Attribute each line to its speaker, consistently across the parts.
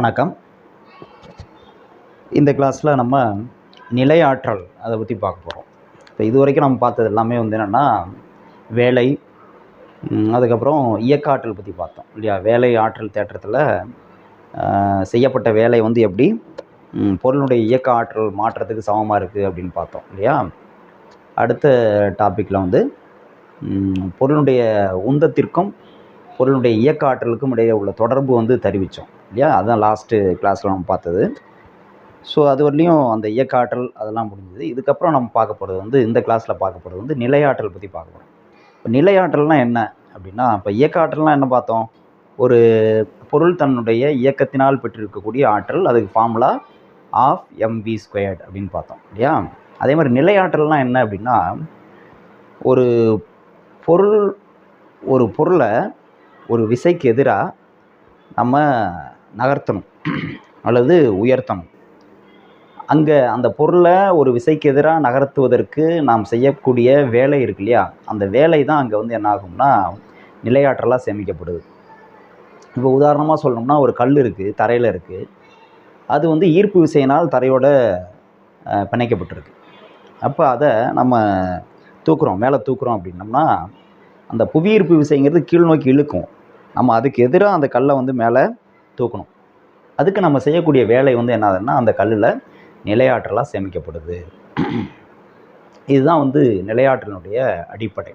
Speaker 1: வணக்கம். இந்த கிளாஸில் நம்ம நிலையாற்றல் அதை பற்றி பார்க்க போகிறோம். இப்போ இதுவரைக்கும் நம்ம பார்த்தது எல்லாமே என்னென்னா வேலை, அதுக்கப்புறம் இயக்க ஆற்றல் பற்றி பார்த்தோம் இல்லையா. வேலை ஆற்றல் தேற்றத்தில் செய்யப்பட்ட வேலை எப்படி பொருளுடைய இயக்க ஆற்றல் மாற்றத்துக்கு சமமாக இருக்குது அப்படின்னு பார்த்தோம் இல்லையா. அடுத்த டாப்பிக்கில் பொருளுடைய உந்தத்திற்கும் பொருளுடைய இயக்க ஆற்றலுக்கும் இடையே உள்ள தொடர்பு தெரிவித்தோம் இல்லையா. அதுதான் லாஸ்ட்டு கிளாஸில் நம்ம பார்த்தது. ஸோ அது வரலையும் அந்த இயக்க ஆற்றல் அதெல்லாம் முடிஞ்சது. இதுக்கப்புறம் நம்ம பார்க்க போகிறது இந்த கிளாஸில் பார்க்க போகிறது நிலையாற்றல் பற்றி பார்க்க போகிறோம். இப்போ நிலையாற்றல்னால் என்ன அப்படின்னா, இப்போ இயக்க ஆற்றல்னால் என்ன பார்த்தோம்? ஒரு பொருள் தன்னுடைய இயக்கத்தினால் பெற்றிருக்கக்கூடிய ஆற்றல், அதுக்கு ஃபார்முலா ஆஃப் mv² அப்படின்னு பார்த்தோம் இல்லையா. அதே மாதிரி நிலையாற்றல்னால் என்ன அப்படின்னா, ஒரு பொருளை ஒரு விசைக்கு எதிராக நம்ம நகர்த்தணும் அல்லது உயர்த்தணும். அங்கே அந்த பொருளை ஒரு விசைக்கு எதிராக நகர்த்துவதற்கு நாம் செய்யக்கூடிய வேலை இருக்கு இல்லையா, அந்த வேலை தான் அங்கே என்ன ஆகும்னா நிலையாற்றலாக சேமிக்கப்படுது. இப்போ உதாரணமாக சொல்லணும்னா, ஒரு கல் இருக்குது, தரையில் இருக்குது. அது ஈர்ப்பு விசையினால் தரையோட பிணைக்கப்பட்டிருக்கு. அப்போ அதை நம்ம மேலே தூக்குறோம் அப்படின்னம்னா, அந்த புவியீர்ப்பு விசைங்கிறது கீழ் நோக்கி இழுக்கும். நம்ம அதுக்கு எதிராக அந்த கல்லை மேலே தூக்கணும். அதுக்கு நம்ம செய்யக்கூடிய வேலை என்னதுன்னா, அந்த கல்லில் நிலையாற்றலாக சேமிக்கப்படுது. இதுதான் நிலையாற்றலினுடைய அடிப்படை.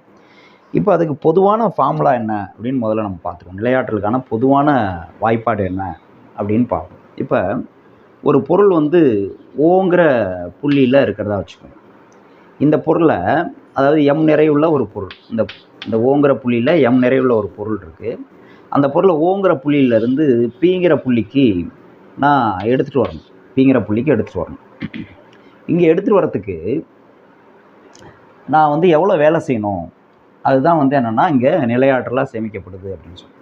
Speaker 1: இப்போ அதுக்கு பொதுவான ஃபார்முலா என்ன அப்படின்னு முதல்ல நம்ம பார்த்துருவோம். நிலையாற்றலுக்கான பொதுவான வாய்ப்பாடு என்ன அப்படின்னு பார்ப்போம். இப்போ ஒரு பொருள் ஓங்கிற புள்ளியில் இருக்கிறதா வச்சுக்கோங்க. இந்த பொருளை, அதாவது m நிறையுள்ள ஒரு பொருள், இந்த ஓங்கிற புள்ளியில் m நிறையுள்ள ஒரு பொருள் இருக்குது. அந்த பொருளை ஓங்கிற புள்ளியிலேருந்து பீங்கிற புள்ளிக்கு நான் எடுத்துகிட்டு வரணும். பீங்கிற புள்ளிக்கு எடுத்துகிட்டு வரணும். இங்கே எடுத்துகிட்டு வரத்துக்கு நான் எவ்வளோ வேலை செய்யணும், அதுதான் என்னென்னா இங்கே நிலையாற்றலாக சேமிக்கப்படுது அப்படின்னு சொல்லி.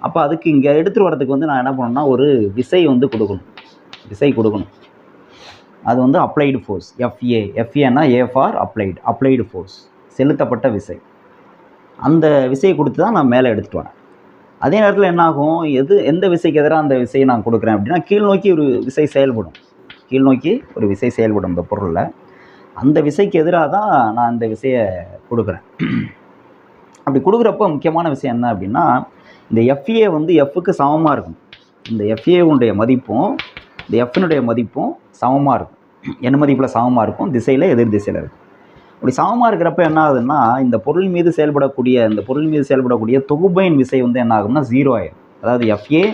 Speaker 1: அப்போ அதுக்கு இங்கே எடுத்துகிட்டு வரத்துக்கு நான் என்ன பண்ணணும்னா, ஒரு விசை கொடுக்கணும். அது applied force, FA A for applied force, செலுத்தப்பட்ட விசை. அந்த விசையை கொடுத்து தான் நான் மேலே எடுத்துகிட்டு வரேன். அதே நேரத்தில் என்னாகும், எந்த விசைக்கு எதிராக அந்த விசையை நான் கொடுக்குறேன் அப்படின்னா, கீழ்நோக்கி ஒரு விசை செயல்படும். இந்த பொருளில் அந்த விசைக்கு எதிராக தான் நான் இந்த விசையை கொடுக்குறேன். அப்படி கொடுக்குறப்போ முக்கியமான விஷயம் என்ன அப்படின்னா, இந்த FA Fக்கு சமமாக இருக்கும். இந்த FA மதிப்பும் இந்த Fனுடைய மதிப்பும் சமமாக இருக்கும். என்ன மதிப்பில் சமமாக இருக்கும்? திசையில் எதிர் திசையில் இருக்கும். அப்படி சமமாக இருக்கிறப்ப என்ன ஆகுதுன்னா, இந்த பொருள் மீது செயல்படக்கூடிய தொகுபயன் விசை என்ன ஆகும்னா 0 ஆயிடும். அதாவது FA -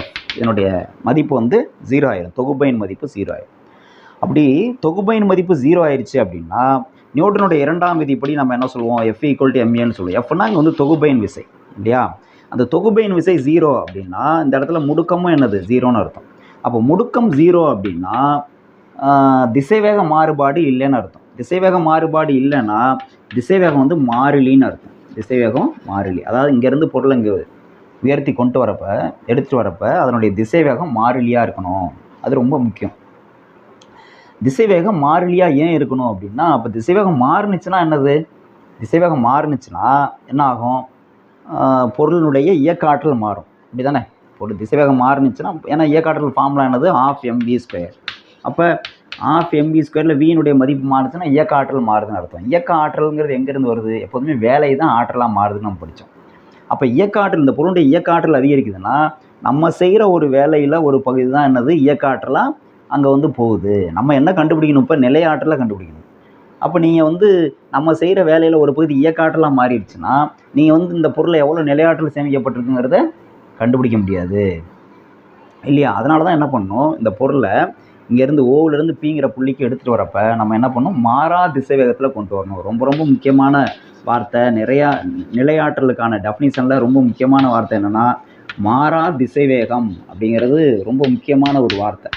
Speaker 1: F இதனுடைய மதிப்பு 0 ஆயிடும். தொகுபயன் மதிப்பு 0 ஆயிடும். அப்படி தொகுபயன் மதிப்பு 0 ஆயிடுச்சு அப்படின்னா, நியூட்டனுடைய இரண்டாம் விதிப்படி நம்ம என்ன சொல்லுவோம்? F = ma சொல்லுவோம். Fனா இங்கே தொகுபயன் விசை இல்லையா. அந்த தொகுபயன் விசை 0 அப்படின்னா, இந்த இடத்துல முடுக்கமும் 0ன்னு அர்த்தம். அப்போ முடுக்கம் 0 அப்படின்னா திசைவேக மாறுபாடு இல்லைன்னு அர்த்தம். திசைவேக மாறுபாடு இல்லைன்னா திசைவேகம் மாறிலின்னு அர்த்தம். திசைவேகம் மாறிலி, அதாவது இங்கேருந்து பொருளை இங்கே உயர்த்தி எடுத்துகிட்டு வரப்ப அதனுடைய திசைவேகம் மாறிலியாக இருக்கணும். அது ரொம்ப முக்கியம். திசைவேகம் மாறிலியாக ஏன் இருக்கணும் அப்படின்னா, அப்போ திசைவேகம் மாறுனுச்சுன்னா என்ன ஆகும்? பொருளினுடைய இயக்க ஆற்றல் மாறும். அப்படி தானே? பொருள் திசைவேகம் மாறுனுச்சுன்னா, ஏன்னா இயக்க ஆற்றல் ஃபார்முலா ஆஃப் mv². அப்போ ஆஃப் mv² வீனுடைய மதிப்பு மாறுச்சுன்னா இயக்க ஆற்றல் மாறுதுன்னு அர்த்தம். இயக்க ஆற்றல்ங்கிறது எங்கேருந்து வருது? எப்போதுமே வேலை தான் ஆற்றலாக மாறுதுன்னு நம்ம படித்தோம். அப்போ இயக்க ஆற்றல், இந்த பொருளுடைய இயக்க ஆற்றல் அதிகரிக்குதுன்னா, நம்ம செய்கிற ஒரு வேலையில் ஒரு பகுதி தான் இயக்க ஆற்றலாக அங்கே போகுது. நம்ம என்ன கண்டுபிடிக்கணும்? இப்போ நிலையாற்றலை கண்டுபிடிக்கணும். அப்போ நீங்கள் நம்ம செய்கிற வேலையில் ஒரு பகுதி இயக்க ஆற்றலாக மாறிடுச்சுன்னா, நீங்கள் இந்த பொருளை எவ்வளோ நிலையாற்றல் சேமிக்கப்பட்டிருக்குங்கிறத கண்டுபிடிக்க முடியாது இல்லையா. அதனால தான் என்ன பண்ணணும், இந்த பொருளை இங்கேருந்து ஓவிலேருந்து பீங்கிற புள்ளிக்கு எடுத்துகிட்டு வரப்போ நம்ம என்ன பண்ணணும்? மாறா திசைவேகத்தில் கொண்டு வரணும். ரொம்ப ரொம்ப முக்கியமான வார்த்தை. நிலையாற்றலுக்கான டெஃபினிஷனில் ரொம்ப முக்கியமான வார்த்தை என்னென்னா, மாறா திசைவேகம் அப்படிங்கிறது ரொம்ப முக்கியமான ஒரு வார்த்தை.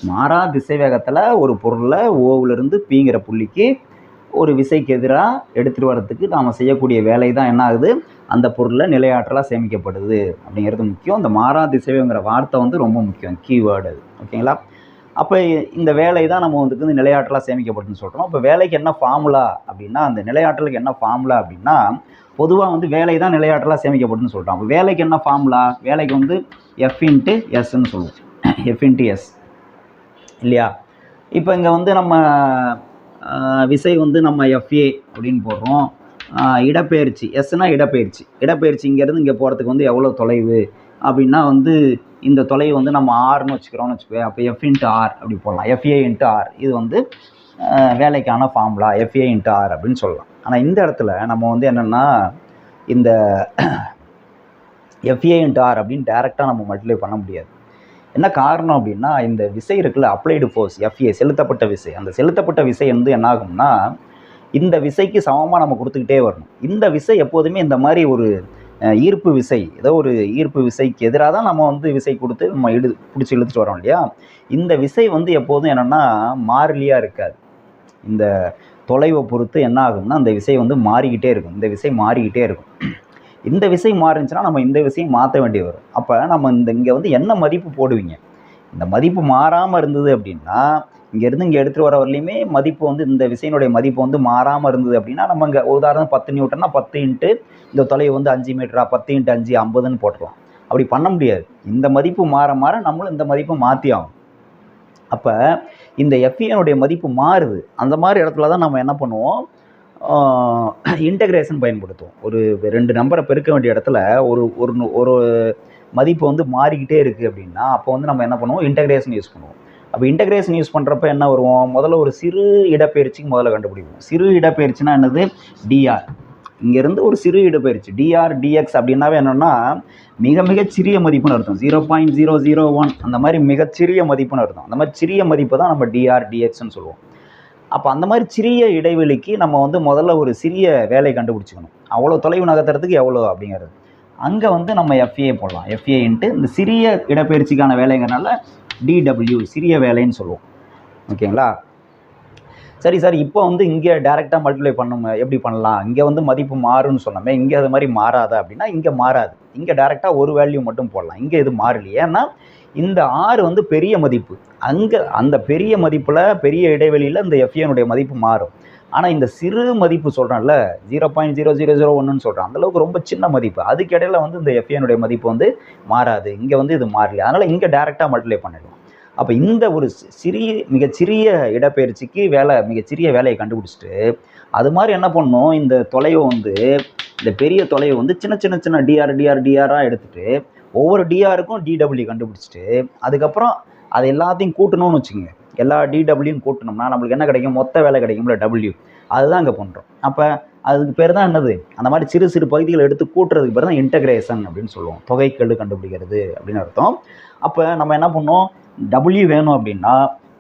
Speaker 1: மாறா திசைவேகத்தில் ஒரு பொருளை ஓவிலேருந்து பீங்கிற புள்ளிக்கு ஒரு விசைக்கு எதிராக எடுத்துகிட்டு வரத்துக்கு நாம் செய்யக்கூடிய வேலை தான் என்ன ஆகுது? அந்த பொருளில் நிலையாற்றலாக சேமிக்கப்படுது அப்படிங்கிறது முக்கியம். அந்த மாறா திசைவேகங்கிற வார்த்தை ரொம்ப முக்கியம், கீவேர்டு அது. ஓகேங்களா? அப்போ இந்த வேலை தான் நம்ம வந்து நிலையாற்றலாக சேமிக்கப்பட்டுன்னு சொல்கிறோம். அப்போ வேலைக்கு என்ன ஃபார்முலா அப்படின்னா, அந்த நிலையாற்றலுக்கு என்ன ஃபார்முலா அப்படின்னா, பொதுவாக வந்து வேலை தான் நிலையாற்றலாக சேமிக்கப்பட்டுன்னு சொல்கிறோம். அப்போ வேலைக்கு என்ன ஃபார்முலா? வேலைக்கு வந்து F இன்ட்டு எஸ்ன்னு சொல்லுவோம். F இன்ட்டு எஸ் இல்லையா? இப்போ இங்கே வந்து நம்ம விசை வந்து நம்ம FA அப்படின்னு போடுறோம். இடப்பெயர்ச்சி எஸ்னா இடப்பெயர்ச்சி இங்கேருந்து இங்கே போகிறதுக்கு வந்து எவ்வளோ தொலைவு அப்படின்னா வந்து இந்த தொலைவு வந்து நம்ம ஆர்னு வச்சுக்கிறோம்னு வச்சுக்கோங்க. அப்போ F இன்ட்டு ஆர் அப்படி போடலாம். FA இன்ட்டு ஆர் இது வந்து வேலைக்கான ஃபார்முலா FA இன்ட்டு ஆர் அப்படின்னு சொல்லலாம். ஆனால் இந்த இடத்துல நம்ம வந்து என்னென்னா இந்த FA இன்ட்டு ஆர் அப்படின்னு டேரெக்டாக நம்ம மல்டிப்ளை பண்ண முடியாது. என்ன காரணம் அப்படின்னா இந்த விசை இருக்குல்ல, அப்ளைடு ஃபோர்ஸ் FA செலுத்தப்பட்ட விசை, அந்த செலுத்தப்பட்ட விசை வந்து என்ன ஆகும்னா இந்த விசைக்கு சமமாக நம்ம கொடுத்துக்கிட்டே வரணும். இந்த விசை எப்போதுமே இந்த மாதிரி ஒரு ஈர்ப்பு விசை, ஏதோ ஒரு ஈர்ப்பு விசைக்கு எதிராக தான் நம்ம வந்து விசை கொடுத்து நம்ம பிடிச்சி இழுத்துட்டு வரோம் இல்லையா? இந்த விசை வந்து எப்போதும் என்னென்னா மாறிலியாக இருக்காது. இந்த தொலைவை பொறுத்து என்ன ஆகும்னா அந்த விசை வந்து மாறிக்கிட்டே இருக்கும். இந்த விசை மாறிக்கிட்டே இருக்கும். இந்த விசை மாறிச்சுன்னா நம்ம இந்த விசையை மாற்ற வேண்டி வரும். அப்போ நம்ம இங்கே வந்து என்ன மதிப்பு போடுவீங்க? இந்த மதிப்பு மாறாமல் இருந்தது அப்படின்னா இங்கேருந்து இங்கே எடுத்துகிட்டு வர வரலையுமே மதிப்பு வந்து இந்த விசையினுடைய மதிப்பு வந்து மாறாமல் இருந்தது அப்படின்னா நம்ம இங்கே உதாரணம் 10 நியூட்டன்னா 10 இன்ட்டு இந்த தொலைவு வந்து 5 மீட்டரா 10 இன்ட்டு 5 50ன்னு போட்டுக்கலாம். அப்படி பண்ண முடியாது. இந்த மதிப்பு மாற மாற நம்மளும் இந்த மதிப்பை மாற்றி ஆகும். அப்போ இந்த FAனுடைய மதிப்பு மாறுது. அந்த மாதிரி இடத்துல தான் நம்ம என்ன பண்ணுவோம், இன்டகிரேஷன் பயன்படுத்துவோம். ஒரு 2 நம்பரை பெருக்க வேண்டிய இடத்துல ஒரு மதிப்பு வந்து மாறிக்கிட்டே இருக்குது அப்படின்னா அப்போ வந்து நம்ம என்ன பண்ணுவோம், இன்டகிரேஷன் யூஸ் பண்ணுவோம். அப்போ இன்டகிரேஷன் யூஸ் பண்ணுறப்ப என்ன வருவோம், முதல்ல ஒரு சிறு இடப்பெயர்ச்சிக்கு முதல்ல கண்டுபிடிப்போம். சிறு இடப்பெயர்ச்சினா என்னது? DR. இங்கேருந்து ஒரு சிறு இடப்பெயர்ச்சி DR DX அப்படின்னாவே என்னென்னா மிக சிறிய மதிப்புன்னு அர்த்தம். 0.001 அந்த மாதிரி மிகச்சிறிய மதிப்புன்னு அர்த்தம். அந்த மாதிரி சிறிய மதிப்பு தான் நம்ம DR DXன்னு சொல்லுவோம். அப்போ அந்த மாதிரி சிறிய இடைவெளிக்கு நம்ம வந்து முதல்ல ஒரு சிறிய வேலை கண்டுபிடிச்சிக்கணும். அவ்வளோ தொலைவு நகர்த்துறதுக்கு எவ்வளோ அப்படிங்கிறது. அங்கே வந்து நம்ம FA போடலாம். FA இன்ட்டு இந்த சிறிய இடப்பெயர்ச்சிக்கான வேலைங்கிறனால DW சிறிய வேலைன்னு சொல்லுவோம். ஓகேங்களா? சரி சார், இப்போ வந்து இங்கே டேரெக்டாக மல்டிப்ளை எப்படி பண்ணலாம்? இங்கே வந்து மதிப்பு மாறுன்னு சொன்னோமே, இங்கே அது மாதிரி மாறாதா அப்படின்னா இங்கே மாறாது. இங்கே டேரெக்டாக ஒரு வேல்யூ மட்டும் போடலாம். இங்கே இது மாறலையே. ஏன்னா இந்த R வந்து பெரிய மதிப்பு. அங்கே அந்த பெரிய மதிப்பில் பெரிய இடைவெளியில் இந்த FAனுடைய மதிப்பு மாறும். ஆனால் இந்த சிறு மதிப்பு சொல்கிறேன்ல 0.0001ன்னு சொல்கிறேன், அந்தளவுக்கு ரொம்ப சின்ன மதிப்பு. அதுக்கு இடையில வந்து இந்த FAனுடைய மதிப்பு வந்து மாறாது. இங்கே வந்து இது மாறல. அதனால் இங்கே டேரெக்டாக மல்டிப்ளை பண்ணிடலாம். அப்போ இந்த ஒரு மிகச்சிறிய இடப்பெயர்ச்சிக்கு மிகச்சிறிய வேலையை கண்டுபிடிச்சிட்டு அது மாதிரி என்ன பண்ணணும், இந்த தொலைவை வந்து இந்த பெரிய தொலைவை வந்து சின்ன டிஆராக எடுத்துகிட்டு ஒவ்வொரு டிஆருக்கும் DW கண்டுபிடிச்சிட்டு அதுக்கப்புறம் அது எல்லாத்தையும் கூட்டணும்னு வச்சுக்கோங்க. எல்லா DWயும் கூட்டணும்னா நம்மளுக்கு என்ன கிடைக்கும், மொத்த வேலை கிடைக்கும்ல W. அதுதான் இங்கே பண்ணுறோம். அப்போ அதுக்கு பேர் தான் என்னது, அந்த மாதிரி சிறு பகுதிகளை எடுத்து கூட்டுறதுக்கு பேர் தான் இன்டகிரேஷன் அப்படின்னு சொல்லுவோம். தொகைக்கெழு கண்டுபிடிக்கிறது அப்படின்னு அர்த்தம். அப்போ நம்ம என்ன பண்ணோம், W வேணும் அப்படின்னா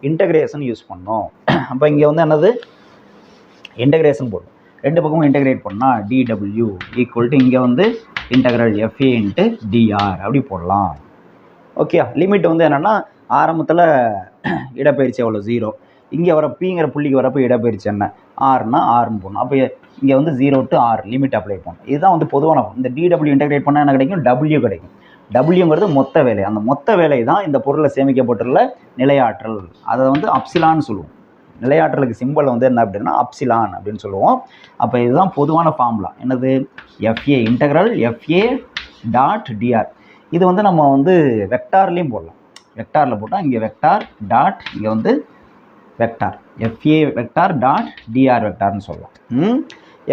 Speaker 1: இன்டகிரேஷன் யூஸ் பண்ணோம். அப்போ இங்கே வந்து என்னது, இன்டகிரேஷன் போடும். 2 பக்கமும் இன்டகிரேட் பண்ணால் DW ஈக்குவல் டு இங்கே வந்து இன்டகிரல் FA இன்ட்டு DR அப்படி போடலாம். ஓகே, லிமிட் வந்து என்னென்னா ஆரம்பத்தில் இடப்பெயர்ச்சி எவ்வளோ 0, இங்கே வர Pங்கிற புள்ளிக்கு வரப்போ இடப்பெயர்ச்சி என்ன ஆர்னா ஆர்னு போடணும். அப்போ இங்கே வந்து 0 to R லிமிட் அப்ளை பண்ணணும். இதுதான் வந்து பொதுவான இந்த DW இன்டகிரேட் பண்ணால் என்ன கிடைக்கும், W கிடைக்கும். Wங்கிறது மொத்த வேலை. அந்த மொத்த வேலை தான் இந்த பொருளில் சேமிக்கப்பட்டுள்ள நிலையாற்றல். அதை வந்து அப்சிலான்னு சொல்லுவோம். நிலையாற்றலுக்கு சிம்பிள் வந்து என்ன அப்படின்னா அப்சிலான் அப்படின்னு சொல்லுவோம். அப்போ இதுதான் பொதுவான ஃபார்முலா. என்னது, FA integral FA dot DR. இது வந்து நம்ம வந்து வெக்டார்லேயும் போடலாம். வெக்டாரில் போட்டால் இங்கே வெக்டார் டாட் இங்கே வந்து vector FA vector dot DR வெக்டார்னு சொல்லலாம்.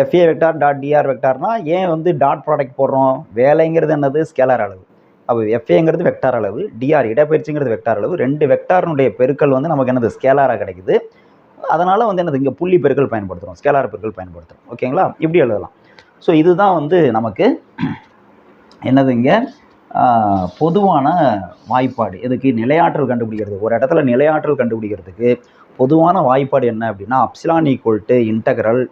Speaker 1: FA வெக்டார் டாட் DR வெக்டார்னால் ஏன் வந்து டாட் ப்ராடக்ட் போடுறோம், வேலைங்கிறது என்னது ஸ்கேலார் அளவு. அப்போ FAங்கிறது வெக்டார் அளவு, DR இடப்பெயர்ச்சிங்கிறது வெக்டார் அளவு. 2 வெக்டாரினுடைய பெருக்கல் வந்து நமக்கு என்னது ஸ்கேலாராக கிடைக்குது. அதனால் வந்து என்னது இங்கே புள்ளி பெருக்கல் பயன்படுத்துகிறோம், ஸ்கேலார் பெருக்கல் பயன்படுத்துகிறோம். ஓகேங்களா, இப்படி எழுதலாம். ஸோ இதுதான் வந்து நமக்கு என்னது இங்கே பொதுவான வாய்ப்பாடு. எதுக்கு, நிலையாற்றல் கண்டுபிடிக்கிறது. ஒரு இடத்துல நிலையாற்றல் கண்டுபிடிக்கிறதுக்கு பொதுவான வாய்ப்பாடு என்ன அப்படின்னா epsilon equal to integral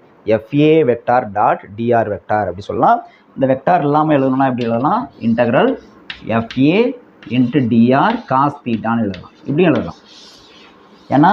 Speaker 1: FA vector dot DR vector அப்படி சொல்லலாம். இந்த வெக்டார் இல்லாமல் எழுதணும்னா எப்படி எழுதலாம், integral FA into DR cos தீட்டான்னு எழுதலாம். இப்படியும் எழுதலாம். ஏன்னா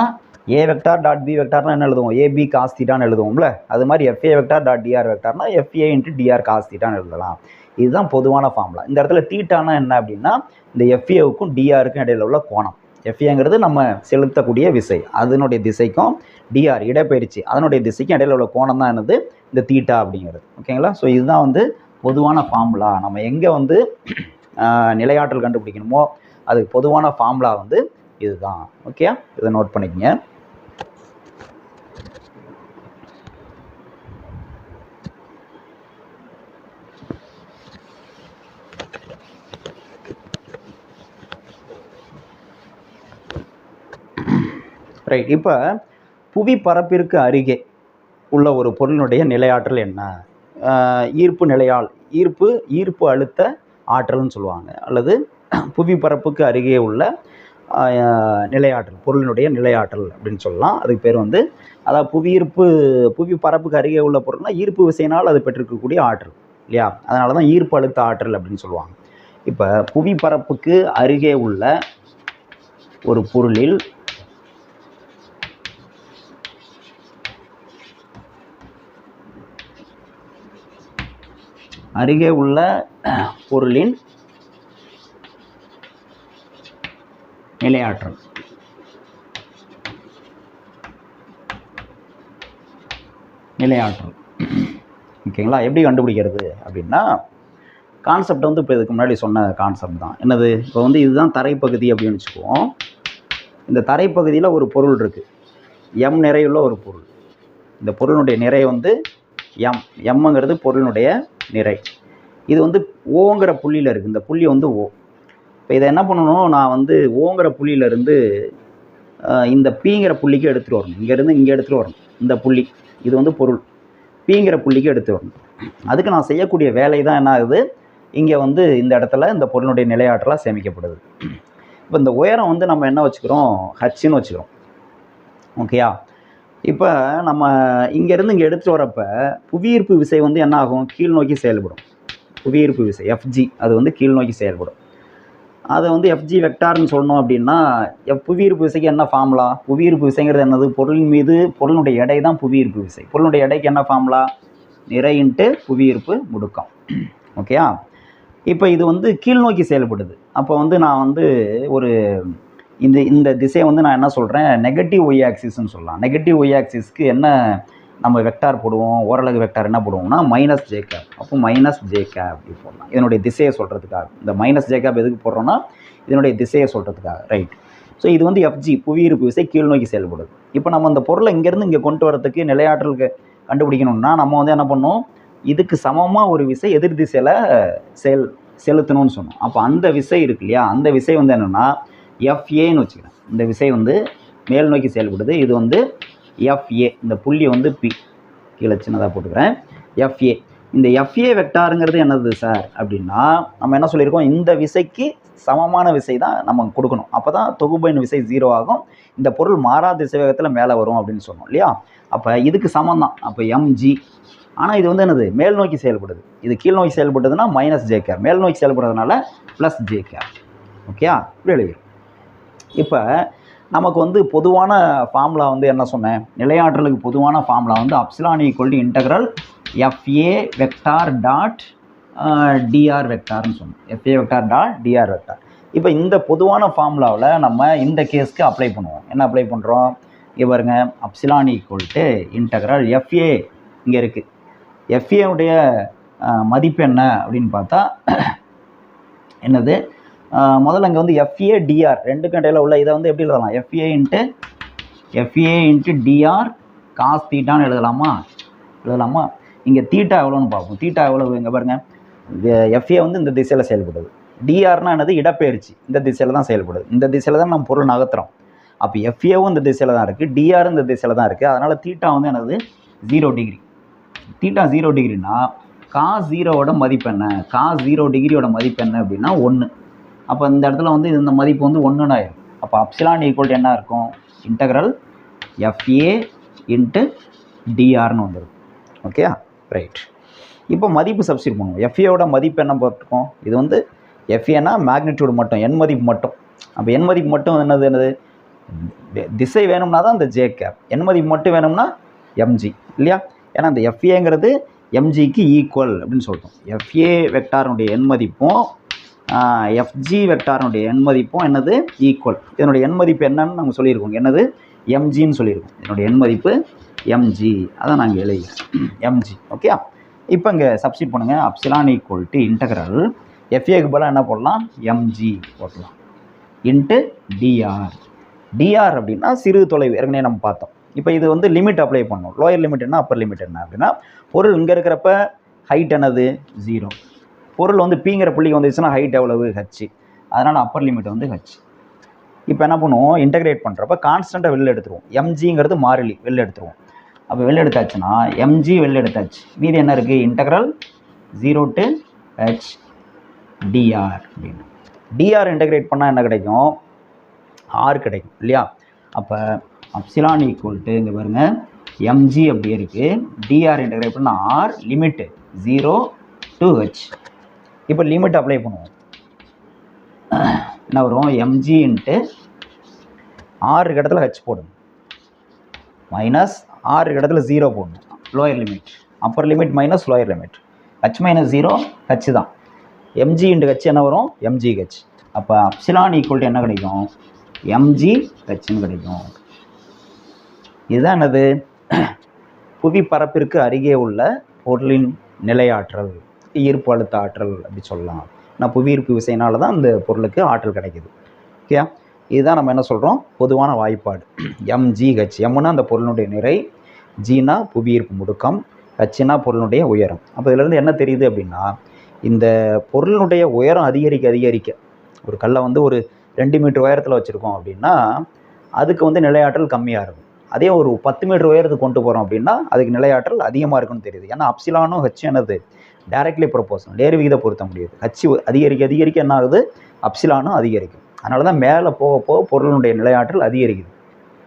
Speaker 1: A வெக்டார் டாட் B வெக்டார்னா என்ன எழுதுவோம், AB காஸ் தீட்டான்னு எழுதுவோம்ல. அது மாதிரி FA வெக்டார் டாட் DR வெக்டார்னா FA இன்ட்டு DR காஸ் தீட்டான்னு எழுதலாம். இதுதான் பொதுவான ஃபார்முலா. இந்த இடத்துல தீட்டானா என்ன அப்படின்னா இந்த FAவுக்கும் DRக்கும் இடையில உள்ள கோணம். எஃப்ஏங்கிறது நம்ம செலுத்தக்கூடிய விசை, அதனுடைய திசைக்கும் டிஆர் இடப்பெயர்ச்சி அதனுடைய திசைக்கும் இடையில உள்ள கோணம் தான் என்னது இந்த தீட்டா அப்படிங்கிறது. ஓகேங்களா? ஸோ இதுதான் வந்து பொதுவான ஃபார்முலா. நம்ம எங்கே வந்து நிலையாற்றல் கண்டுபிடிக்கணுமோ அதுக்கு பொதுவான ஃபார்முலா வந்து இதுதான். ஓகே, இதை நோட் பண்ணிக்கங்க. ரைட். இப்போ புவி பரப்பிற்கு அருகே உள்ள ஒரு பொருளினுடைய நிலையாற்றல் என்ன? ஈர்ப்பு அழுத்த ஆற்றல்னு சொல்லுவாங்க, அல்லது புவி பரப்புக்கு அருகே உள்ள நிலையாற்றல், பொருளினுடைய நிலையாற்றல் அப்படின்னு சொல்லலாம். அதுக்கு பேர் வந்து அதாவது புவி பரப்புக்கு அருகே உள்ள பொருள்னா ஈர்ப்பு விசையினால் அது பெற்றிருக்கக்கூடிய ஆற்றல் இல்லையா? அதனால தான் ஈர்ப்பு அழுத்த ஆற்றல் அப்படின்னு சொல்லுவாங்க. இப்போ புவி பரப்புக்கு அருகே உள்ள ஒரு பொருளில் அருகே உள்ள பொருளின் நிலையாற்றல் ஓகேங்களா? எப்படி கண்டுபிடிக்கிறது அப்படின்னா, கான்செப்ட் வந்து இப்போ இதுக்கு முன்னாடி சொன்ன கான்செப்ட் தான். என்னது? இப்போ வந்து இதுதான் தரைப்பகுதி அப்படின்னு வச்சுக்குவோம். இந்த தரைப்பகுதியில் ஒரு பொருள் இருக்குது, எம் நிறையுள்ள ஒரு பொருள். இந்த பொருளுடைய நிறை வந்து எம்ங்கிறது பொருளினுடைய நிறை. இது வந்து ஓங்கிற புள்ளியில் இருக்குது, இந்த புள்ளி வந்து ஓ. இப்போ இதை என்ன பண்ணணும், நான் வந்து ஓங்கிற புள்ளியிலேருந்து இந்த பீங்கிற புள்ளிக்கு எடுத்துகிட்டு வரணும். இங்கேருந்து இங்கே எடுத்துகிட்டு வரணும். இந்த புள்ளி இது வந்து பொருள், பீங்கிற புள்ளிக்கு எடுத்து வரணும். அதுக்கு நான் செய்யக்கூடிய வேலை தான் என்ன ஆகுது, இங்கே வந்து இந்த இடத்துல இந்த பொருளுடைய நிலையாற்றலாக சேமிக்கப்படுது. இப்போ இந்த உயரம் வந்து நம்ம என்ன வச்சுக்கிறோம், ஹச்சுன்னு வச்சுக்கிறோம். ஓகேயா? இப்போ நம்ம இங்கேருந்து இங்கே எடுத்துகிட்டு வரப்போ புவியீர்ப்பு விசை வந்து என்ன ஆகும், கீழ் நோக்கி செயல்படும். புவியீர்ப்பு விசை எஃப்ஜி அது வந்து கீழ் நோக்கி செயல்படும். அதை வந்து எஃப்ஜி வெக்டார்னு சொல்லணும் அப்படின்னா புவியீர்ப்பு விசைக்கு என்ன ஃபார்முலா? புவியீர்ப்பு விசைங்கிறது என்னது, பொருளின் மீது பொருளுடைய எடை தான் புவியீர்ப்பு விசை. பொருளுடைய எடைக்கு என்ன ஃபார்முலா? நிறை இன்ட்டு புவியீர்ப்பு முடுக்கம். ஓகேயா? இப்போ இது வந்து கீழ் நோக்கி செயல்படுது. அப்போ வந்து நான் வந்து ஒரு இந்த திசையை வந்து நான் என்ன சொல்கிறேன், நெகட்டிவ் ஒய் ஆக்சிஸ்ன்னு சொல்லலாம். நெகட்டிவ் ஒய் ஆக்சிஸ்க்கு என்ன நம்ம வெக்டார் போடுவோம், ஓரலகு வெக்டார் என்ன போடுவோம்னா மைனஸ் ஜே கேப். அப்போ மைனஸ் ஜே கேப் அப்படி போடலாம், இதனுடைய திசையை சொல்கிறதுக்காக. இந்த மைனஸ் ஜே கேப் எதுக்கு போடுறோன்னா இதனுடைய திசையை சொல்கிறதுக்காக. ரைட். ஸோ இது வந்து எஃப்ஜி புவியீர்ப்பு விசை கீழ் நோக்கி செயல்படுது. இப்போ நம்ம அந்த பொருளை இங்கேருந்து இங்கே கொண்டு வரதுக்கு நிலையாற்றலுக்கு கண்டுபிடிக்கணும்னா நம்ம வந்து என்ன பண்ணோம், இதுக்கு சமமாக ஒரு விசை எதிர் திசையில் செலுத்தணும்னு சொன்னோம். அப்போ அந்த விசை இருக்கு இல்லையா, அந்த விசை வந்து என்னென்னா எஃப்ஏன்னு வச்சுக்கிறேன். இந்த விசை வந்து மேல் நோக்கி செயல்படுது. இது வந்து எஃப்ஏ, இந்த புள்ளி வந்து பி, கீழே சின்னதாக போட்டுக்கிறேன், எஃப்ஏ. இந்த எஃப்ஏ வெக்டாருங்கிறது என்னது சார் அப்படின்னா, நம்ம என்ன சொல்லியிருக்கோம், இந்த விசைக்கு சமமான விசை தான் நம்ம கொடுக்கணும். அப்போ தான் தொகுபயன் விசை 0 ஆகும், இந்த பொருள் மாறா திசைவேகத்தில் மேலே வரும் அப்படின்னு சொன்னோம் இல்லையா? அப்போ இதுக்கு சமம் தான். அப்போ எம்ஜி. ஆனால் இது வந்து என்னது, மேல் நோக்கி செயல்படுது. இது கீழ் நோக்கி செயல்படுதுன்னா மைனஸ் ஜே கேப், மேல் நோக்கி செயல்படுறதுனால ப்ளஸ் ஜே கேப். ஓகே, இப்படி எழுதிடும். இப்போ நமக்கு வந்து பொதுவான ஃபார்முலா வந்து என்ன சொன்னேன், நிலையாற்றலுக்கு பொதுவான ஃபார்முலா வந்து epsilon equal to integral FA vector dot DR வெக்டார்னு சொன்னோம். FA vector dot DR vector. இப்போ இந்த பொதுவான ஃபார்முலாவில் நம்ம இந்த கேஸ்க்கு அப்ளை பண்ணுவோம். என்ன அப்ளை பண்ணுறோம், இங்கே பாருங்க, epsilon equal to integral FA இங்கே இருக்குது. எஃப்ஏவுடைய மதிப்பு என்ன அப்படின்னு பார்த்தா என்னது, முதல்ல இங்கே வந்து எஃப்ஏ டிஆர் ரெண்டுக்கும் இடையில உள்ள இதை வந்து எப்படி எழுதலாம், எஃப்ஏ இன்ட்டு டிஆர் காஸ் தீட்டான்னு எழுதலாமா? இங்கே தீட்டா எவ்வளோன்னு பார்ப்போம். தீட்டா எவ்வளவு, இங்கே பாருங்கள், எஃப்ஏ வந்து இந்த திசையில் செயல்படுது. டிஆர்னா என்னது, இடப்பெயர்ச்சி, இந்த திசையில் தான் செயல்படுது. இந்த திசையில் தான் நம்ம பொருள் நகர்த்துறோம். அப்போ எஃப்ஏவும் இந்த திசையில் தான் இருக்குது, டிஆரும் இந்த திசையில் தான் இருக்குது. அதனால் தீட்டா வந்து என்னது 0 டிகிரி. தீட்டா 0 டிகிரினா காஸ் 0வோட மதிப்பு என்ன, காஸ் 0 டிகிரியோட மதிப்பு என்ன அப்படின்னா 1. அப்போ இந்த இடத்துல வந்து இந்த மதிப்பு வந்து 1ன்னு ஆயிடும். அப்போ அப்சிலான் ஈக்குவல் என்ன இருக்கும், இன்டெக்ரல் எஃப்ஏ இன்ட்டு டிஆர்னு வந்துடும். Okay, right. இப்போ மதிப்பு சப்ஸ்டிட் பண்ணுவோம். எஃப்ஏவோட மதிப்பு என்ன போட்டுருக்கோம், இது வந்து எஃப்ஏனா மேக்னிடியூடு மட்டும், எண் மதிப்பு மட்டும். அப்போ எண் மதிப்பு மட்டும் என்னது திசை வேணும்னா தான் இந்த ஜே கேப், எண் மதிப்பு மட்டும் வேணும்னா எம்ஜி இல்லையா? ஏன்னா இந்த எஃப்ஏங்கிறது எம்ஜிக்கு ஈக்குவல் அப்படின்னு சொல்லிட்டோம். எஃப்ஏ வெக்டாருடைய எண் மதிப்பும் எஃப்ஜி வெக்டாரினுடைய எண் மதிப்பும் என்னது ஈக்குவல். இதனுடைய எண் மதிப்பு என்னன்னு நம்ம சொல்லியிருக்கோம், என்னது எம்ஜின்னு சொல்லியிருக்கோம். இதனுடைய எண் மதிப்பு எம்ஜி, அதான் நாங்கள் எழுதிக்கிறோம் எம்ஜி. ஓகே, இப்போ இங்கே சப்ஸ்டிட் பண்ணுங்கள். அப்சிலான் ஈக்குவல் டு இன்டகரல் எஃப்ஏக்கு பதிலாக என்ன போடலாம், எம்ஜி போடலாம் இன்ட்டு டிஆர். டிஆர் அப்படின்னா சிறு தொலைவு, ஏற்கனவே நம்ம பார்த்தோம். இப்போ இது வந்து லிமிட் அப்ளை பண்ணணும். லோயர் லிமிட் என்ன, அப்பர் லிமிட் என்ன அப்படின்னா, பொருள் இங்கே இருக்கிறப்ப ஹைட் என்னது 0. பொருள் வந்து பிங்கிற புள்ளிக்கு வந்துச்சுன்னா ஹைட் எவ்வளவு ஹச், அதனால் அப்பர் லிமிட் வந்து ஹச். இப்போ என்ன பண்ணுவோம், இன்டகிரேட் பண்ணுறப்ப கான்ஸ்டண்ட்டாக வெளில எடுத்துருவோம். எம்ஜிங்கிறது மாறிலி வெளில எடுத்துருவோம். அப்போ வெளில எடுத்தாச்சுன்னா எம்ஜி வெளில எடுத்தாச்சு, மீதி என்ன இருக்குது, இன்டகிரல் 0 to h டிஆர் அப்படின்னு. டிஆர் இன்டகிரேட் பண்ணால் என்ன கிடைக்கும், ஆர் கிடைக்கும் இல்லையா. அப்போ அப்சிலான் ஈக்குவல் டு இங்கே பாருங்கள் எம்ஜி அப்படி இருக்குது, டிஆர் இன்டகிரேட் பண்ணால் ஆர், லிமிட்டு 0 to h. இப்போ லிமிட் அப்ளை பண்ணுவோம், என்ன வரும், எம்ஜி இன்ட்டு ஆறு இடத்துல ஹச் போடணும், மைனஸ் ஆறு இடத்துல 0 போடணும், lower limit. Upper limit minus lower limit, H minus 0 H தான். எம்ஜி இன்ட்டு ஹச் என்ன வரும், எம்ஜி ஹச். அப்போ அப்சிலான் ஈக்குவல் டு என்ன கிடைக்கும், எம்ஜி ஹச்னு கிடைக்கும். இதுதான் என்னது, புவி பரப்பிற்கு அருகே உள்ள பொருளின் நிலையாற்றல், ஈர்ப்பு அழுத்த ஆற்றல் அப்படி சொல்லலாம். நான் புவியீர்ப்பு விசையினால தான் இந்த பொருளுக்கு ஆற்றல் கிடைக்குது. ஓகே, இதுதான் நம்ம என்ன சொல்கிறோம், பொதுவான வாய்ப்பாடு எம்ஜிஹெச். எம்னா அந்த பொருளுடைய நிறை, ஜினா புவியீர்ப்பு முடுக்கம், ஹச்னா பொருளுடைய உயரம். அப்போ இதிலேருந்து என்ன தெரியுது அப்படின்னா, இந்த பொருளினுடைய உயரம் அதிகரிக்க ஒரு கல்லை வந்து ஒரு 2 மீட்டர் உயரத்தில் வச்சுருக்கோம் அப்படின்னா அதுக்கு வந்து நிலையாற்றல் கம்மியாக இருக்கும். அதே ஒரு 10 மீட்டர் உயரத்துக்கு கொண்டு போகிறோம் அப்படின்னா அதுக்கு நிலையாற்றல் அதிகமாக இருக்குன்னு தெரியுது. ஏன்னா அப்சிலானும் ஹச் என்னது டைரக்ட்லி ப்ரொபோஷனல், நேர் விகித பொருத்த முடியுது. ஹச் அதிகரிக்க என்ன ஆகுது, அப்சிலானும் அதிகரிக்கும். அதனால தான் மேலே போக போக பொருளுடைய நிலையாற்றல் அதிகரிக்குது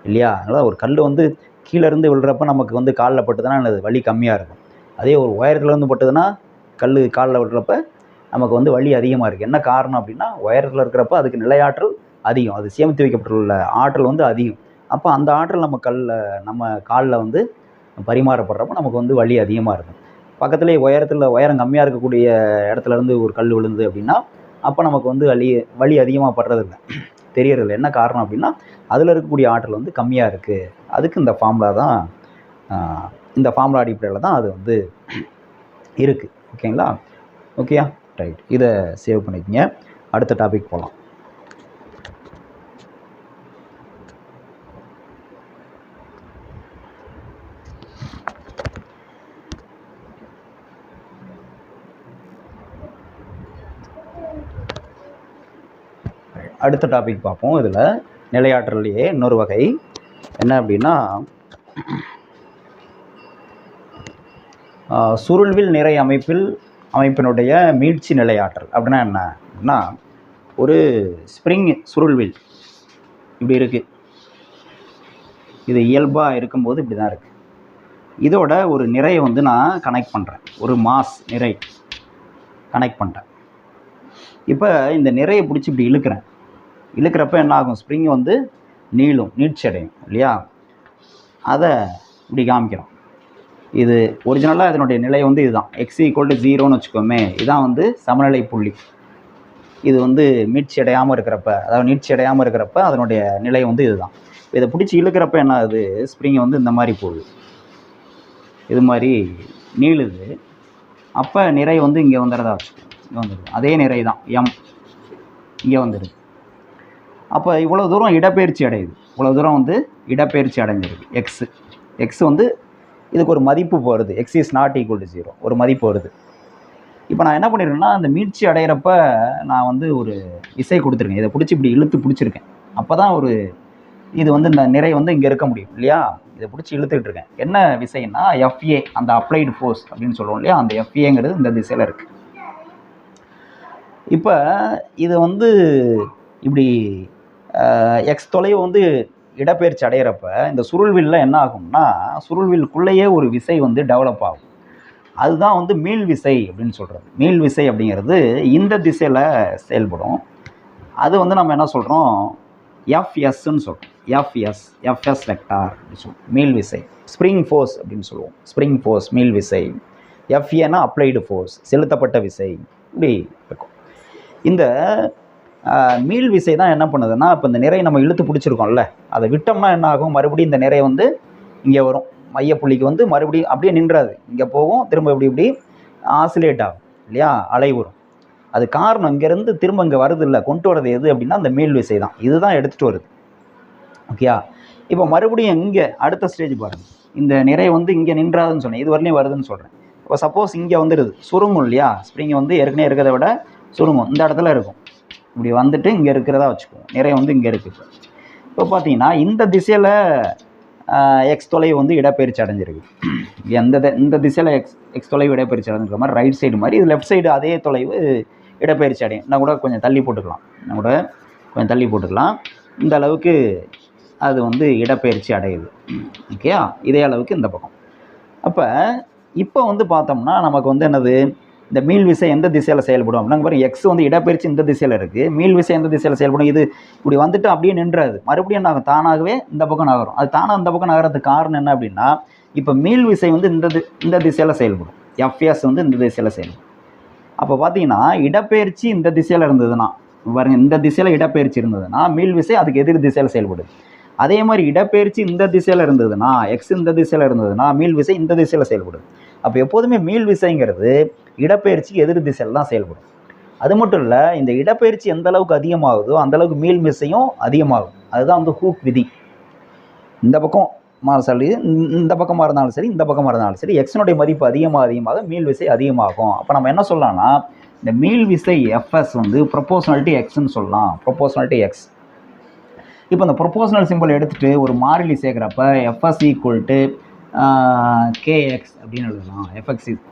Speaker 1: இல்லையா. அதனால் ஒரு கல் வந்து கீழேருந்து விழுறப்ப நமக்கு வந்து காலில் பட்டுதுன்னா என்னது வலி கம்மியாக இருக்கும். அதே ஒரு உயரத்துலேருந்து பட்டுதுன்னா கல் காலில் விழுறப்ப நமக்கு வந்து வலி அதிகமாக இருக்குது. என்ன காரணம் அப்படின்னா, உயரத்தில் இருக்கிறப்ப அதுக்கு நிலையாற்றல் அதிகம், அது சேமித்து வைக்கப்பட்டுள்ள ஆற்றல் வந்து அதிகம். அப்போ அந்த ஆற்றல் நம்ம காலில் வந்து பரிமாறப்படுறப்போ நமக்கு வந்து வலி அதிகமாக இருக்கும். பக்கத்துலேயே உயரம் கம்மியாக இருக்கக்கூடிய இடத்துலேருந்து ஒரு கல் விழுந்து அப்படின்னா அப்போ நமக்கு வந்து வலி அதிகமாக படுறதில்லை, தெரியறதில்லை. என்ன காரணம் அப்படின்னா, அதில் இருக்கக்கூடிய ஆற்றல் வந்து கம்மியாக இருக்குது. அதுக்கு இந்த ஃபார்முலா தான், இந்த ஃபார்முலா அடிப்படையில் தான் அது வந்து இருக்குது. ஓகேங்களா, ஓகேயா, ரைட். இதை சேவ் பண்ணிக்கங்க. அடுத்த டாபிக் போகலாம். அடுத்த டாபிக் பார்ப்போம். இதில் நிலையாற்றலையே இன்னொரு வகை என்ன அப்படின்னா, சுருள்வில் நிறை அமைப்பினுடைய மீட்சி நிலையாற்றல் அப்படின்னா என்ன அப்படின்னா, ஒரு ஸ்ப்ரிங் சுருள்வில் இப்படி இருக்குது, இது இயல்பாக இருக்கும்போது இப்படி தான் இருக்குது. இதோட ஒரு நிறையை வந்து நான் கனெக்ட் பண்ணுறேன், ஒரு மாஸ் நிறை கனெக்ட் பண்ணுறேன். இப்போ இந்த நிறையை பிடிச்சி இப்படி இழுக்கிறப்ப என்ன ஆகும், ஸ்ப்ரிங் வந்து நீட்சி அடையும் இல்லையா. அதை இப்படி காமிக்கிறோம். இது ஒரிஜினலாக இதனுடைய நிலை வந்து இதுதான், எக்ஸ் ஈக்குவல் டு 0ன்னு வச்சுக்கோமே. இதுதான் வந்து சமநிலை புள்ளி. இது வந்து நீட்சி அடையாமல் இருக்கிறப்ப அதனுடைய நிலை வந்து இதுதான். இதை பிடிச்சி இழுக்கிறப்ப என்ன ஆகுது, ஸ்ப்ரிங் வந்து இந்த மாதிரி போகுது, இது மாதிரி நீளுது. அப்போ நிறை வந்து இங்கே வந்துடுறதா வச்சுக்கோங்க, இங்கே வந்துடுது. அதே நிறை தான் எம் இங்கே வந்துடுது. அப்போ இவ்வளோ தூரம் இடப்பெயர்ச்சி அடையுது, இவ்வளோ தூரம் வந்து இடப்பெயர்ச்சி அடைஞ்சிருக்கு. எக்ஸ் வந்து இதுக்கு ஒரு மதிப்பு வருது, X is not equal to 0 ஒரு மதிப்பு வருது. இப்போ நான் என்ன பண்ணியிருக்கேன்னா, அந்த மீட்சி அடைகிறப்ப நான் வந்து ஒரு விசை கொடுத்துருக்கேன், இதை பிடிச்சி இப்படி இழுத்து பிடிச்சிருக்கேன். அப்போ தான் ஒரு இது வந்து இந்த நிறை வந்து இங்கே இருக்க முடியும் இல்லையா. இதை பிடிச்சி இழுத்துக்கிட்டு இருக்கேன். என்ன விசைன்னா எஃப்ஏ, அந்த அப்ளைடு ஃபோர்ஸ் அப்படின்னு சொல்லுவோம் இல்லையா. அந்த எஃப்ஏங்கிறது இந்த திசையில் இருக்குது. இப்போ இது வந்து இப்படி எக்ஸ் தொலைவு வந்து இடப்பெயர்ச்சி அடைகிறப்ப இந்த சுருள்வில்ல என்ன ஆகும்னா, சுருள்வில்குள்ளேயே ஒரு விசை வந்து டெவலப் ஆகும். அதுதான் வந்து மீள் விசை அப்படின்னு சொல்கிறது. மீள் விசை அப்படிங்கிறது இந்த திசையில் செயல்படும். அது வந்து நம்ம என்ன சொல்கிறோம், எஃப்எஸ்ன்னு சொல்கிறோம். எஃப்எஸ் வெக்டார் அப்படின்னு சொல்லுவோம். மீள் விசை, ஸ்ப்ரிங் ஃபோர்ஸ் அப்படின்னு சொல்லுவோம். ஸ்ப்ரிங் ஃபோர்ஸ், மீள் விசை. எஃப்ஏனா அப்ளைடு ஃபோர்ஸ், செலுத்தப்பட்ட விசை, இப்படி இருக்கும். இந்த மீள் விசை தான் என்ன பண்ணுதுன்னா, இப்போ இந்த நிறையை நம்ம இழுத்து பிடிச்சிருக்கோம்ல, அதை விட்டோம்னா என்ன ஆகும், மறுபடியும் இந்த நிறை வந்து இங்கே வரும், மையப்புள்ளிக்கு வந்து மறுபடியும் அப்படியே நின்றாது, இங்கே போகும், திரும்ப இப்படி ஆசிலேட் ஆகும் இல்லையா, அலை வரும். அது காரணம் இங்கேருந்து திரும்ப இங்கே வருது இல்லை, கொண்டு வரது எது அப்படின்னா அந்த மீள் விசை தான், இதுதான் எடுத்துகிட்டு வருது. ஓகேயா? இப்போ மறுபடியும் இங்கே அடுத்த ஸ்டேஜ் பாருங்கள், இந்த நிறை வந்து இங்கே நின்றாதுன்னு சொன்னேன், இது வரலையும் வருதுன்னு சொல்கிறேன். இப்போ சப்போஸ் இங்கே வந்துடுது, சுருங்கும் இல்லையா, ஸ்ப்ரிங் வந்து ஏற்கனவே இருக்கிறத விட சுருங்கும், இந்த இடத்துல இருக்கும், இப்படி வந்துட்டு இங்கே இருக்கிறதா வச்சுக்குவோம், நிறை வந்து இங்கே இருக்குது. இப்போ பார்த்தீங்கன்னா இந்த திசையில் எக்ஸ் தொலைவு வந்து இடப்பெயர்ச்சி அடைஞ்சிருக்கு, இந்த திசையில் எக்ஸ் தொலைவு இடப்பெயர்ச்சி அடைஞ்சிருக்க மாதிரி ரைட் சைடு மாதிரி, இது லெஃப்ட் சைடு அதே தொலைவு இடப்பெயர்ச்சி அடையும். நான் கூட கொஞ்சம் தள்ளி போட்டுக்கலாம், இந்த அளவுக்கு அது வந்து இடப்பெயர்ச்சி அடையுது. ஓகேயா? இதே அளவுக்கு இந்த பக்கம். அப்போ இப்போ வந்து பார்த்தோம்னா நமக்கு வந்து என்னது, இந்த மீள் விசை எந்த திசையில் செயல்படும் அப்படின்னா பாருங்கள், எக்ஸ் வந்து இடப்பெயர்ச்சி இந்த திசையில் இருக்குது, மீள் விசை எந்த திசையில் செயல்படும், இது இப்படி வந்துட்டு அப்படியே நின்றாது, மறுபடியும் நாங்கள் தானாகவே இந்த பக்கம் நகரும். அது தானாக இந்த பக்கம் நகரத்துக்கு காரணம் என்ன அப்படின்னா, இப்போ மீள் விசை வந்து இந்த திசையில் செயல்படும், எஃப்எஸ் வந்து இந்த திசையில் செயல்படும். அப்போ பார்த்தீங்கன்னா இடப்பெயர்ச்சி இந்த திசையில் இருந்ததுன்னா பாருங்கள், இந்த திசையில் இடப்பெயர்ச்சி இருந்ததுன்னா மீள் விசை அதுக்கு எதிர் திசையில் செயல்படுது. அதே மாதிரி இடப்பெயர்ச்சி இந்த திசையில் இருந்ததுன்னா, எக்ஸ் இந்த திசையில் இருந்ததுன்னா மீள் விசை இந்த திசையில் செயல்படுது. அப்போ எப்போதுமே மீள் விசைங்கிறது இடப்பெயர்ச்சிக்கு எதிர் திசையில் தான் செயல்படும். அது மட்டும் இல்லை, இந்த இடப்பெயர்ச்சி எந்த அளவுக்கு அதிகமாகுதோ அந்த அளவுக்கு மீள் விசையும் அதிகமாகும். அதுதான் வந்து ஹூக் விதி. இந்த பக்கம் இந்த பக்கமாக இருந்தாலும் சரி, இந்த பக்கமாக இருந்தாலும் சரி, எக்ஸினுடைய மதிப்பு அதிகமாக மீள் விசை அதிகமாகும். அப்போ நம்ம என்ன சொல்லலாம்னா, இந்த மீள் விசை எஃப்எஸ் வந்து ப்ரொபோஷனல் டு எக்ஸ்ன்னு சொல்லலாம், ப்ரொபோஷனல் டு எக்ஸ். இப்போ இந்த ப்ரொபோஷனல் சிம்பிள் எடுத்துகிட்டு ஒரு மாறிலி சேர்க்குறப்ப எஃப்எஸ் ஈக்குவல் டு கேஎக்ஸ் அப்படின்னு எழுதலாம்.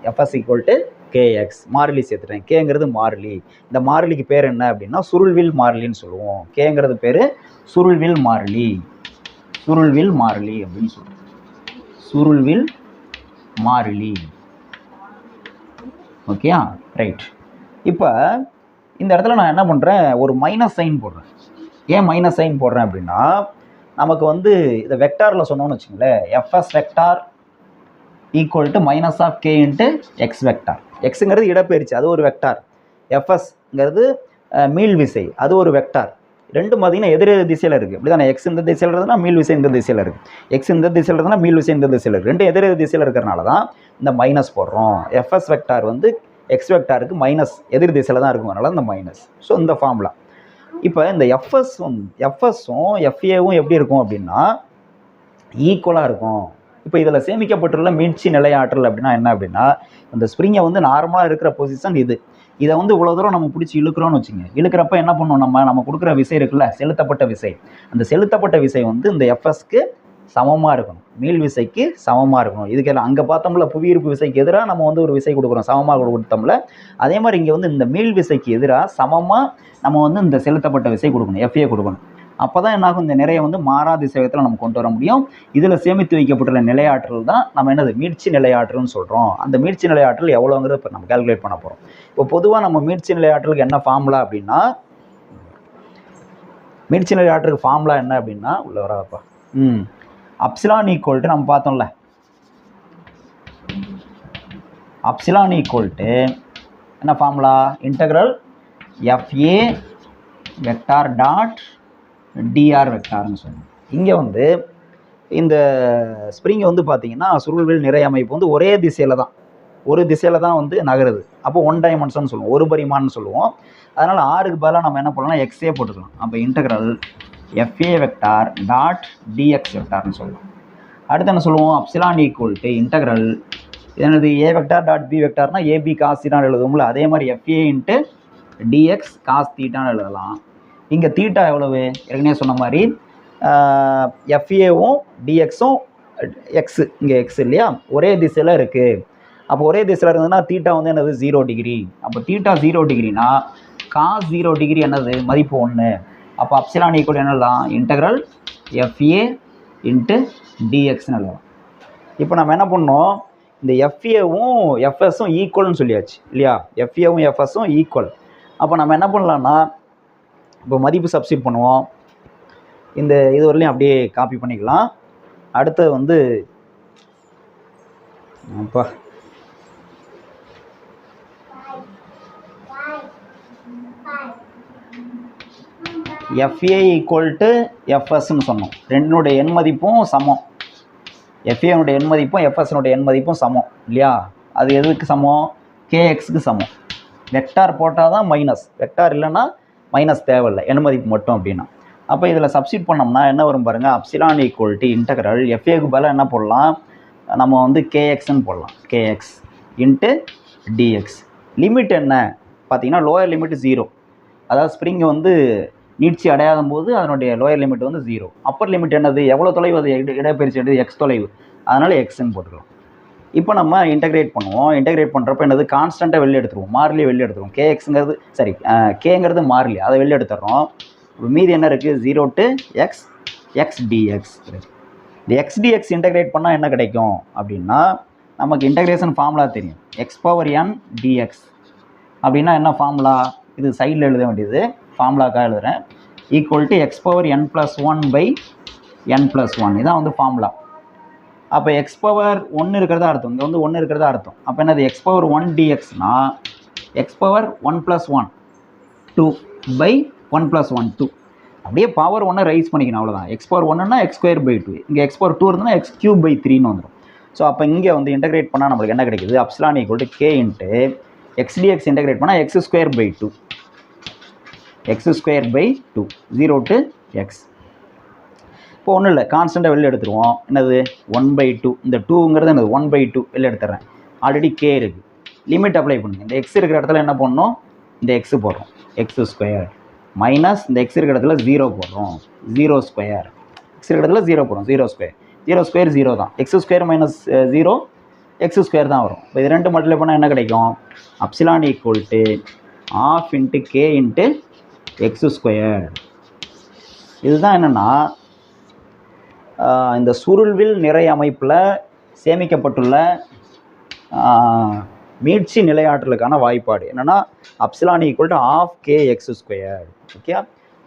Speaker 1: எஃப்எஸ் ஈக்குவல் டு கேஎக்ஸ், மாறிலி சேர்த்துட்டேன், கேங்கிறது மாறிலி. இந்த மாறிலிக்கு பேர் என்ன அப்படின்னா சுருள்வில் மாறிலின்னு சொல்லுவோம். கேங்கிறது பேர் சுருள்வில் மாறிலி அப்படின்னு சொல்லுவோம், சுருள்வில் மாறிலி. ஓகேயா? ரைட். இப்போ இந்த இடத்துல நான் என்ன பண்ணுறேன், ஒரு மைனஸ் சைன் போடுறேன். ஏன் மைனஸ் சைன் போடுறேன் அப்படின்னா, நமக்கு வந்து இதை வெக்டாரில் சொன்னோன்னு வச்சுங்களேன், FS vector equal to minus of K into X vector. எக்ஸுங்கிறது இடப்பெயர்ச்சி, அது ஒரு வெக்டார். எஃப்எஸ்ங்கிறது மீள் விசை, அது ஒரு வெக்டார். ரெண்டும் பார்த்தீங்கன்னா எதிர் திசையில் இருக்குது, இப்படி தானே. எக்ஸ் இந்த திசையில் இருந்ததுன்னா மீள் விசை இந்த திசையில் இருக்குது, எக்ஸ் இந்த திசையில் இருந்ததுன்னா மீள் விசை இந்த திசையில் இருக்குது. ரெண்டும் எதிர் திசையில் இருக்கிறனால தான் இந்த மைனஸ் போடுறோம். எஃப்எஸ் வெக்டார் வந்து எக்ஸ் வெக்டாருக்கு மைனஸ் எதிர் திசையில் தான் இருக்கும், அதனால இந்த மைனஸ். ஸோ இந்த ஃபார்முலா. இப்போ இந்த எஃப்எஸும் எஃப்ஏவும் எப்படி இருக்கும் அப்படின்னா ஈக்குவலாக இருக்கும். இப்போ இதில் சேமிக்கப்பட்டுள்ள மீட்சி நிலையாற்றல் அப்படின்னா என்ன அப்படின்னா, இந்த ஸ்ப்ரிங்கை வந்து நார்மலாக இருக்கிற பொசிஷன் இதை வந்து இவ்வளோ தூரம் நம்ம பிடிச்சி இழுக்கிறோன்னு வச்சுங்க. இழுக்கிறப்ப என்ன பண்ணுவோம், நம்ம கொடுக்குற விசை இருக்குல்ல, செலுத்தப்பட்ட விசை, அந்த செலுத்தப்பட்ட விசை வந்து இந்த எஃப்எஸ்க்கு சமமாக இருக்கணும், மீள் விசைக்கு சமமாக இருக்கணும். இதுக்கெல்லாம் அங்கே பார்த்தோம்ல புவியீர்ப்பு விசைக்கு எதிராக நம்ம வந்து ஒரு விசை கொடுக்குறோம், சமமாக கொடுத்தோம்ல, அதே மாதிரி இங்கே வந்து இந்த மீள் விசைக்கு எதிராக சமமாக நம்ம வந்து இந்த செலுத்தப்பட்ட விசை கொடுக்கணும், எஃப்ஏ கொடுக்கணும். அப்போ தான் என்னாகும், இந்த நிறைய வந்து மாறா திசைவேகத்தில் நம்ம கொண்டு வர முடியும். இதில் சேமித்து வைக்கப்பட்டுள்ள நிலையாற்றல் தான் நம்ம என்னது மீட்சி நிலையாற்றல்னு சொல்கிறோம். அந்த மீட்சி நிலையாற்றல் எவ்வளோங்கிறத இப்போ நம்ம கால்குலேட் பண்ண போகிறோம். இப்போ பொதுவாக நம்ம மீட்சி நிலையாற்றலுக்கு என்ன ஃபார்முலா அப்படின்னா, மீட்சி நிலையாற்றலுக்கு ஃபார்முலா என்ன அப்படின்னா, உள்ள வராதப்பா, அப்சிலான் ஈக்குவல் டு நம்ம பார்த்தோம்ல, அப்சிலான் ஈக்குவல் டு என்ன formula, integral FA vector dot DR வெக்டார்னு சொல்லுவோம். இங்கே வந்து இந்த ஸ்ப்ரிங்கை வந்து பார்த்தீங்கன்னா சுருள்வில் நிறை அமைப்பு வந்து ஒரே திசையில் தான், ஒரு திசையில் தான் வந்து நகருது. அப்போ ஒன் டைமென்ஷன் சொல்லுவோம், ஒரு பரிமாணம்னு சொல்லுவோம். அதனால் ஆறுக்கு பதிலாக நம்ம என்ன பண்ணலாம், எக்ஸே போட்டுக்கலாம். அப்போ integral FA vector dot DX வெக்டார்னு சொல்லலாம். அடுத்து என்ன சொல்லுவோம், அப்சிலான் ஈக்குவல் டு இன்டெக்ரல் என்னது ஏ வெக்டார் டாட் பி வெக்டார்னா ஏபி காஸ் தீட்டான்னு எழுதுவோம்ல, அதே மாதிரி எஃப்ஏ இன்ட்டு டிஎக்ஸ் காஸ் தீட்டான்னு எழுதலாம். இங்கே தீட்டா எவ்வளவு, ஏற்கனவே சொன்ன மாதிரி எஃப்ஏவும் டிஎக்ஸும் எக்ஸு, இங்கே எக்ஸ் இல்லையா, ஒரே திசையில் இருக்குது. அப்போ ஒரே திசையில் இருந்ததுன்னா தீட்டா வந்து என்னது 0 டிகிரி. அப்போ தீட்டா 0 டிகிரினா காஸ் 0 டிகிரி என்னது மதிப்பு 1. அப்போ அப்சிலான் ஈக்குவல் என்னலாம், இன்டெக்ரல் எஃப்ஏ இன்ட்டு டிஎக்ஸ்னு எழுதலாம். இப்போ நம்ம என்ன பண்ணோம், இந்த எஃப்ஏவும் எஃப்எஸும் ஈக்குவல்னு சொல்லியாச்சு இல்லையா, எஃப்ஏவும் எஃப்எஸும் ஈக்குவல். அப்போ நம்ம என்ன பண்ணலான்னா, இப்போ மதிப்பு சப்ஸ்டிட் பண்ணுவோம், இந்த இது வரலையும் அப்படியே காப்பி பண்ணிக்கலாம். அடுத்தது வந்து அப்பா FA ஈக்குவல் டு FSன்னு சொன்னோம். ரெண்டினுடைய எண் மதிப்பும் சமம். FAனுடைய எண் மதிப்பும் FSனுடைய எண் மதிப்பும் சமம் இல்லையா? அது எதுக்கு சமம்? KXக்கு சமம். வெக்டார் போட்டால் தான் மைனஸ், வெக்டார் இல்லைன்னா மைனஸ் தேவையில்லை, எண் மதிப்பு மட்டும் அப்படின்னா. அப்போ இதில் சப்ஸ்டிட் பண்ணோம்னா என்ன வரும் பாருங்கள், அப்சிலான் ஈக்குவல் டு இன்டெக்ரல் FAக்கு பதிலாக என்ன போடலாம், நம்ம வந்து KXன்னு போடலாம். KX into DX. லிமிட் என்ன பார்த்தீங்கன்னா லோயர் லிமிட் 0, அதாவது ஸ்ப்ரிங் வந்து நீட்சி அடையாத போது அதனுடைய லோயர் லிமிட் வந்து 0. அப்பர் லிமிட் என்னது, எவ்வளோ தொலைவு அது இடப்பெயர்ச்சி எடுத்து X தொலைவு, அதனால் Xன்னு போட்டுக்கலாம். இப்போ நம்ம இன்டெகிரேட் பண்ணுவோம். இன்டெகிரேட் பண்ணுறப்ப என்னது, கான்ஸ்டண்ட்டாக வெளியே எடுத்துருவோம், மாறிலியை வெளியே எடுத்துருவோம். KXங்கிறது சரி, Kங்கிறது மாறிலி, அதை வெளியே எடுத்துடுறோம். மீதி என்ன இருக்குது, 0 to X X dx. இந்த X dx இன்டெகிரேட் பண்ணால் என்ன கிடைக்கும் அப்படின்னா, நமக்கு இன்டெகிரேஷன் ஃபார்முலா தெரியும். X⁴n dx அப்படின்னா என்ன ஃபார்முலா, இது சைடில் எழுத வேண்டியது, ஃபார்முலாக்காக எழுதுகிறேன். ஈக்குவல் டு X⁴n+1/n+1, இதான் வந்து ஃபார்முலா. அப்போ X⁴1 இருக்கிறதா அர்த்தம், இங்கே வந்து 1 இருக்கிறதா அர்த்தம். அப்போ என்னது, X⁴1 dxனா X⁴1+1 2/1+1 2, அப்படியே பவர் 1 ரைஸ் பண்ணிக்கணும், அவ்வளோதான். X⁴1ன்னா X²/2, இங்கே X⁴2 இருந்ததுன்னா X³/3ன்னு வந்துடும். ஸோ அப்போ இங்கே வந்து இன்டெகிரேட் பண்ணால் நம்மளுக்கு என்ன கிடைக்குது, epsilon equal to K into X dx integrate பண்ணால் X²/2, X²/2 0 to X. இப்போ ஒன்றும் இல்லை, கான்ஸ்டண்ட்டாக வெளில எடுத்துருவோம். என்னது, 1/2, இந்த 2ங்கிறது என்னது 1/2 வெளில எடுத்துறேன். ஆல்ரெடி K இருக்குது, லிமிட் அப்ளை பண்ணுங்க. இந்த X இருக்கிற இடத்துல என்ன பண்ணணும், இந்த X போடுறோம், X² மைனஸ் இந்த X இருக்கிற இடத்துல 0 போடுறோம், 0². X இருக்கிற இடத்துல 0 போடுறோம், 0². 0² 0 தான், X² - 0 X² தான் வரும். இப்போ இது ரெண்டு மல்டிப்ளை பண்ணால் என்ன கிடைக்கும், epsilon equal to ½ × K × X². இதுதான் என்னென்னா, இந்த சுருள்வில் நிறை அமைப்பில் சேமிக்கப்பட்டுள்ள மீட்சி நிலையாற்றலுக்கான வாய்ப்பாடு என்னென்னா, epsilon equal to ½ KX². Okay,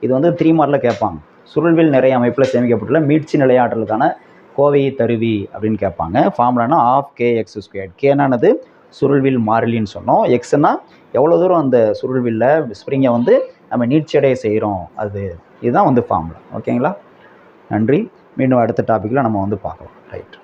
Speaker 1: இது வந்து 3 மார்க்கில் கேட்பாங்க. சுருள்வில் நிறை அமைப்பில் சேமிக்கப்பட்டுள்ள மீட்சி நிலையாற்றலுக்கான கோவையை தருவி அப்படின்னு கேட்பாங்க. ஃபார்முலானா ½ KX². கேனானது சுருள்வில் மாறிலின்னு சொன்னோம், எக்ஸ்னா எவ்வளோ தூரம் அந்த சுருள்வில்ல ஸ்ப்ரிங்கை வந்து நம்ம நீட்சியடைய செய்கிறோம், அது இதுதான் வந்து ஃபார்முலா. ஓகேங்களா, நன்றி. மீண்டும் அடுத்த டாப்பிக்கில் நம்ம வந்து பார்க்கலாம். ரைட்.